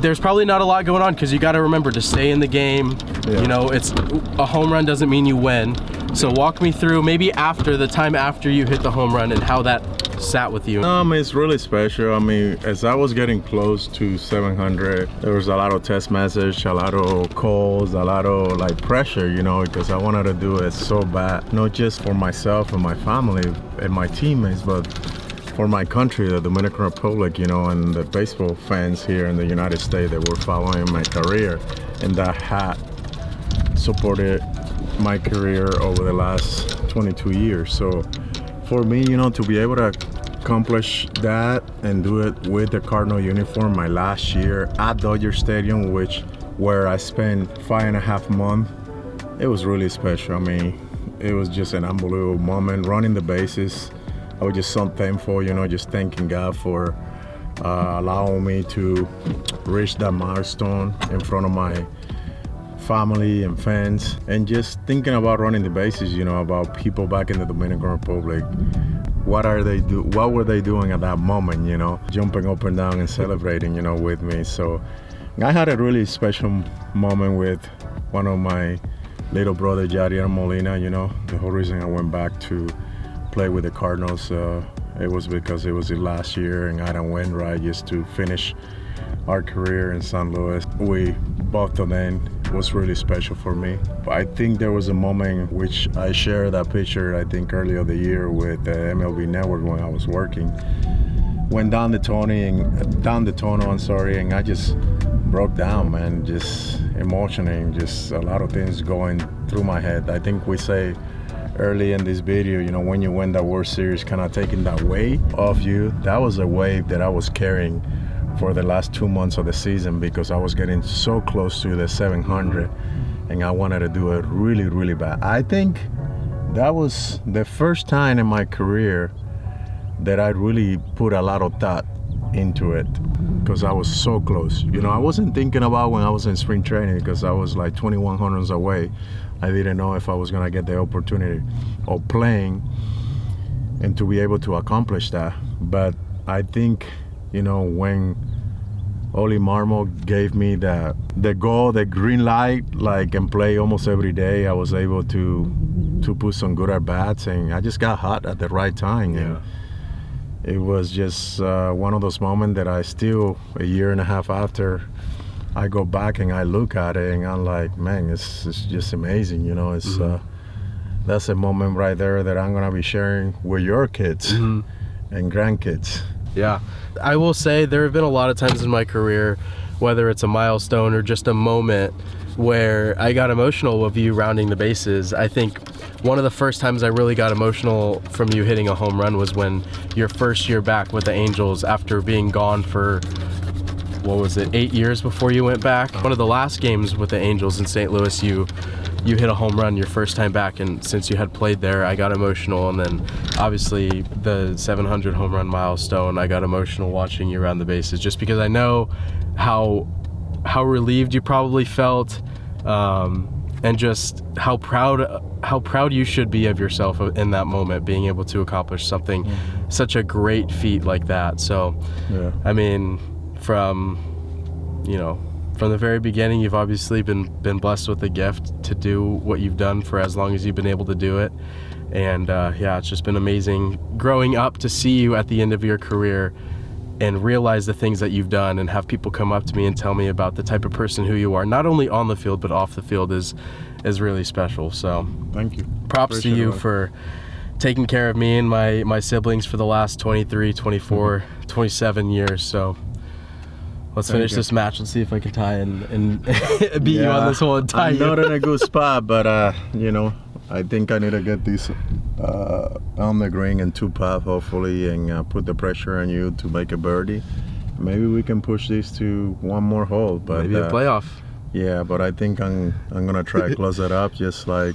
there's probably not a lot going on, because you got to remember to stay in the game. Yeah. You know, it's a home run doesn't mean you win. So walk me through maybe after the time after you hit the home run and how that sat with you. It's really special. I mean, as I was getting close to 700, there was a lot of text message, a lot of calls, a lot of like pressure, you know, because I wanted to do it so bad, not just for myself and my family and my teammates, but for my country, the Dominican Republic, you know, and the baseball fans here in the United States that were following my career, and that had supported my career over the last 22 years. So for me, you know, to be able to accomplish that and do it with the Cardinal uniform my last year at Dodger Stadium, where I spent 5.5 months, it was really special. I mean, it was just an unbelievable moment. Running the bases, I was just so thankful, you know, just thanking God for allowing me to reach that milestone in front of my family and fans, and just thinking about running the bases, you know, about people back in the Dominican Republic. What were they doing at that moment, you know, jumping up and down and celebrating, you know, with me. So I had a really special moment with one of my little brother, Jadier Molina. You know, the whole reason I went back to play with the Cardinals, it was because it was the last year and I didn't win, right, just to finish our career in St. Louis. We both of them was really special for me. But I think there was a moment which I shared that picture, I think earlier the year with the MLB Network when I was working. Went down the tunnel, and I just broke down, man, just emotional, just a lot of things going through my head. I think we say early in this video, you know, when you win that World Series, kind of taking that weight off you. That was a weight that I was carrying for the last 2 months of the season, because I was getting so close to the 700 and I wanted to do it really, really bad. I think that was the first time in my career that I really put a lot of thought into it because I was so close. You know, I wasn't thinking about when I was in spring training because I was like 2,100 away. I didn't know if I was gonna get the opportunity of playing and to be able to accomplish that. But I think, you know, when Oli Marmol gave me the goal, the green light, like, and play almost every day, I was able to put some good at bats, and I just got hot at the right time. Yeah. And it was just one of those moments that I still, a year and a half after, I go back and I look at it and I'm like, man, it's just amazing. You know, it's that's a moment right there that I'm gonna be sharing with your kids and grandkids. Yeah, I will say there have been a lot of times in my career, whether it's a milestone or just a moment, where I got emotional with you rounding the bases. I think one of the first times I really got emotional from you hitting a home run was when your first year back with the Angels after being gone for, what was it, 8 years before you went back? One of the last games with the Angels in St. Louis, you hit a home run your first time back, and since you had played there, I got emotional. And then obviously the 700 home run milestone, I got emotional watching you around the bases, just because I know how relieved you probably felt, and just how proud you should be of yourself in that moment, being able to accomplish something, such a great feat like that. So Yeah. I mean, from the very beginning, you've obviously been blessed with the gift to do what you've done for as long as you've been able to do it. And yeah, it's just been amazing growing up to see you at the end of your career and realize the things that you've done, and have people come up to me and tell me about the type of person who you are, not only on the field but off the field, is really special. So Thank you. props Appreciate to you it. for taking care of me and my siblings for the last 23, 24, 27 years. So let's finish this match. Let's see if I can tie and beat you on this hole and tie I'm you. not in a good spot, but you know, I think I need to get this on the green and 2-putt hopefully, and put the pressure on you to make a birdie. Maybe we can push this to one more hole, but Maybe a playoff. yeah, but I think I'm gonna try to close it up, just like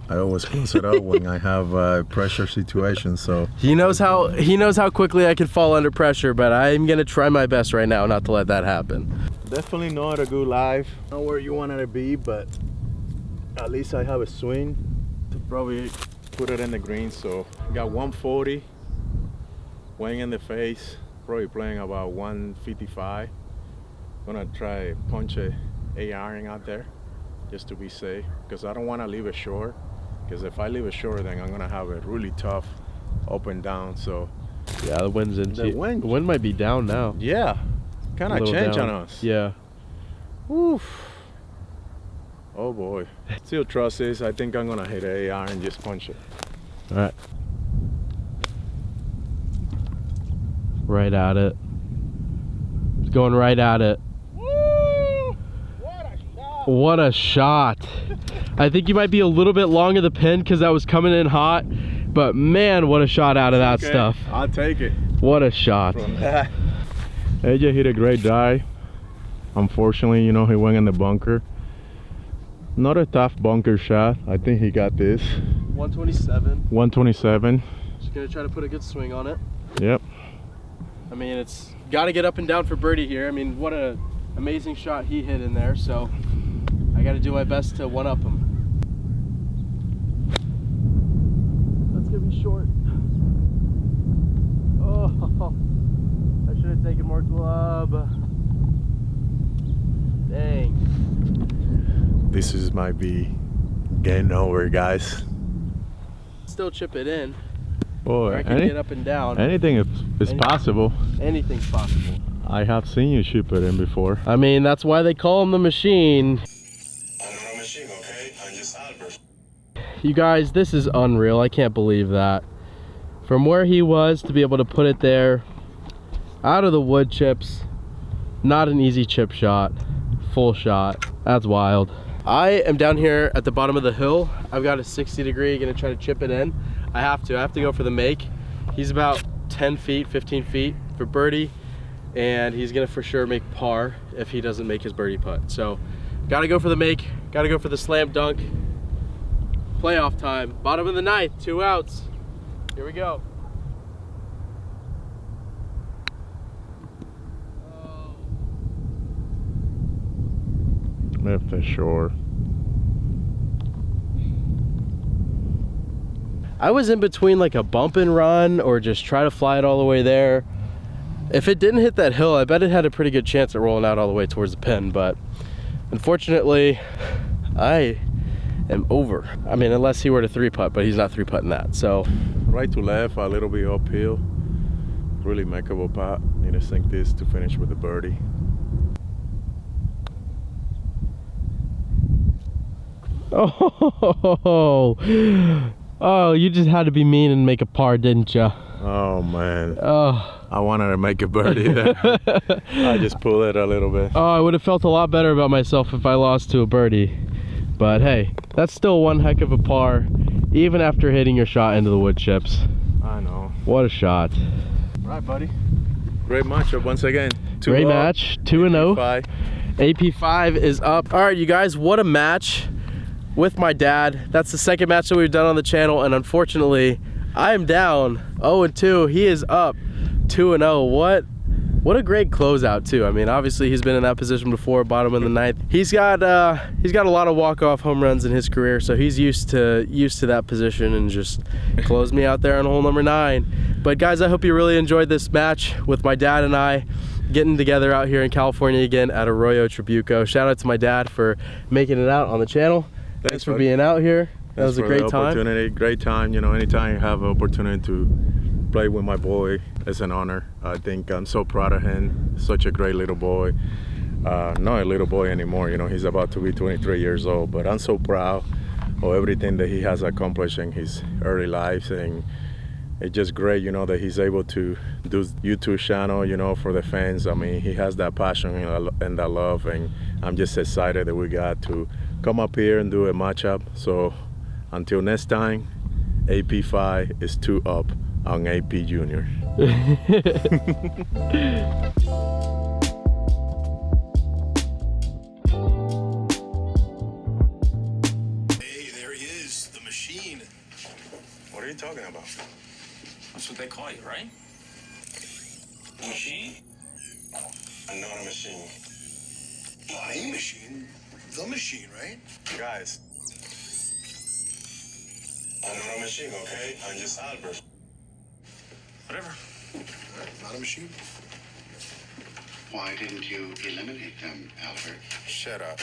I always close it up when I have a pressure situation. So He knows how quickly I can fall under pressure, but I'm gonna try my best right now not to let that happen. definitely not a good life, not where you want it to be, but at least I have a swing to probably put it in the green. So got 140, weighing in the face, probably playing about 155. Gonna try punch a iron out there just to be safe, because I don't want to leave it short, because if I leave it short, then I'm gonna have it really tough up and down. So Yeah, the wind's in. The wind- The wind might be down now. yeah, kind A of little change down. on us. Yeah. Oof. Oh boy. Still trust this. I think I'm gonna hit a iron and just punch it. All right. Right at it. It's going right at it. Woo! What a shot! What a shot. I think you might be a little bit long of the pin because that was coming in hot, but man, what a shot out of that Okay, stuff. I'll take it What a shot. from that. AJ hit a great dive. Unfortunately, you know, he went in the bunker. Not a tough bunker shot. I think he got this. 127. 127. Just gonna try to put a good swing on it. Yep. I mean, it's got to get up and down for birdie here. I mean, what a amazing shot he hit in there. So I got to do my best to one-up him. That's gonna be short. Oh, I should have taken more club. Dang. This might be getting over, guys. Still chip it in. Boy, Or I can get up and down. anything is Any- possible. Anything's possible. I have seen you chip it in before. I mean, that's why they call him the machine. I'm not a machine, okay? I'm just Albert. You guys, this is unreal. I can't believe that. From where he was to be able to put it there, out of the wood chips, not an easy chip shot, full shot. That's wild. I am down here at the bottom of the hill. I've got a 60 degree, gonna try to chip it in. I have to go for the make. He's about 10 feet, 15 feet for birdie, and he's gonna for sure make par if he doesn't make his birdie putt. So, gotta go for the make, gotta go for the slam dunk. Playoff time, bottom of the ninth, 2 outs. Here we go. Left the shore. I was in between like a bump and run or just try to fly it all the way there. If it didn't hit that hill, I bet it had a pretty good chance at rolling out all the way towards the pin, but unfortunately, I am over. I mean, unless he were to 3-putt, but he's not 3-putting that, so. Right to left, a little bit uphill. Really makeable putt. Need to sink this to finish with the birdie. Oh, you just had to be mean and make a par, didn't you? Oh man. Oh. I wanted to make a birdie there. I just pulled it a little bit. Oh, I would have felt a lot better about myself if I lost to a birdie. But hey, that's still one heck of a par, even after hitting your shot into the wood chips. I know. What a shot. Right, buddy. Great matchup once again. Great match, 2-0. AP5. AP5 is up. All right, you guys, what a match with my dad. That's the second match that we've done on the channel, and unfortunately, I am down 0-2. He is up 2-0. What a great closeout too. I mean, obviously he's been in that position before, bottom in the ninth. He's got a lot of walk-off home runs in his career, so he's used to that position, and just closed me out there on hole number 9. But guys, I hope you really enjoyed this match with my dad and I getting together out here in California again at Arroyo Trabuco. Shout out to my dad for making it out on the channel. Thanks for being out here. That was a great time. Great time. You know, anytime you have an opportunity to play with my boy, it's an honor. I think I'm so proud of him. Such a great little boy. Not a little boy anymore, you know, he's about to be 23 years old, but I'm so proud of everything that he has accomplished in his early life, and it's just great, you know, that he's able to do YouTube channel, you know, for the fans. I mean, he has that passion and that love, and I'm just excited that we got to come up here and do a matchup. So until next time, AP5 is 2 up on AP Junior. Hey, there he is, the machine. What are you talking about? That's what they call you, right? Machine? I'm not a machine. Not a machine. The machine, right? Guys, I'm not a machine, okay? I'm just Albert. Whatever. Not a machine. Why didn't you eliminate them, Albert? Shut up.